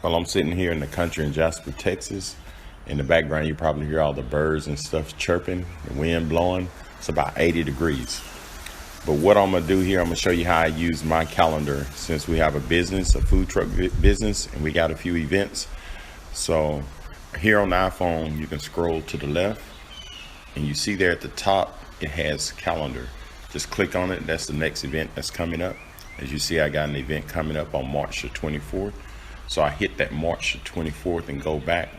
Well, I'm sitting here in the country in Jasper, Texas. In the background, you probably hear all the birds and stuff chirping, the wind blowing. It's about 80 degrees. But what I'm gonna do here, I'm gonna show you how I use my calendar since we have a business, a food truck business, and we got a few events. So here on the iPhone, you can scroll to the left and you see there at the top, it has calendar. Just click on it, that's the next event that's coming up. As you see, I got an event coming up on March the 24th. So I hit that March the 24th and go back,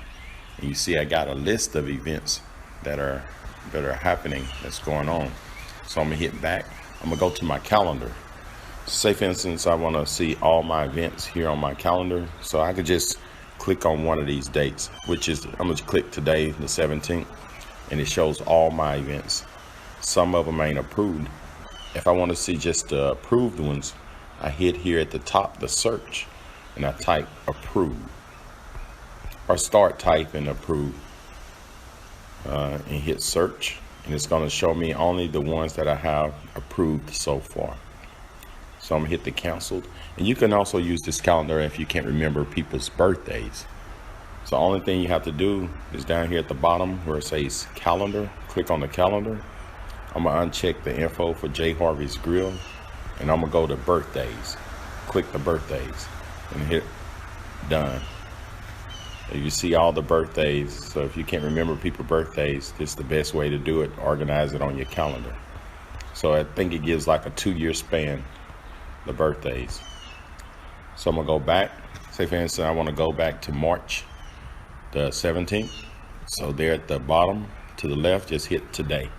and you see I got a list of events that are happening, that's going on. So I'm gonna hit back. I'm gonna go to my calendar. Say for instance, I wanna see all my events here on my calendar. So I could just click on one of these dates, which is, I'm gonna click today, the 17th, and it shows all my events. Some of them ain't approved. If I wanna see just the approved ones, I hit here at the top, the search, and I type approve, or start typing approve, and hit search, and it's going to show me only the ones that I have approved so far. So I'm gonna hit the canceled, and you can also use this calendar if you can't remember people's birthdays. So the only thing you have to do is down here at the bottom where it says calendar, click on the calendar. I'm gonna uncheck the info for J. Harvey's Grill, and I'm gonna go to birthdays. Click the birthdays and hit done. You see all the birthdays. So if you can't remember people's birthdays, this is the best way to do it. Organize it on your calendar. So I think it gives like a 2-year span, the birthdays. So I'm gonna go back. Say for instance, I want to go back to March the 17th. So there at the bottom to the left, just hit today.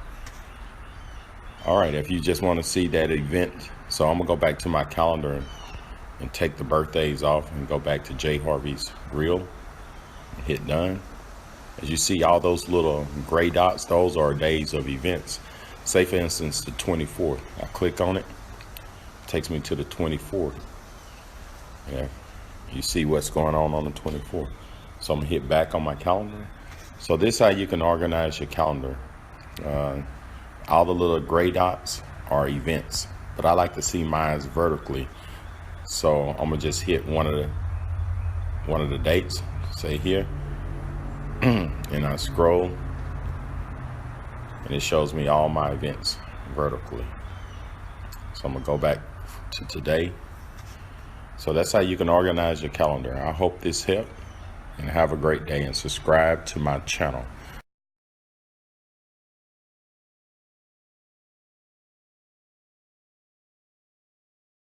All right, if you just want to see that event, so I'm gonna go back to my calendar and take the birthdays off and go back to J. Harvey's Grill and hit done. As you see, all those little gray dots, those are days of events. Say for instance, the 24th, I click on it, takes me to the 24th. Yeah, you see what's going on the 24th. So I'm gonna hit back on my calendar. So this is how you can organize your calendar. All the little gray dots are events, but I like to see mine vertically. So I'm gonna just hit one of the dates, say here, and I scroll, and it shows me all my events vertically. So I'm gonna go back to today. So that's how you can organize your calendar. I hope this helped, and have a great day, and subscribe to my channel.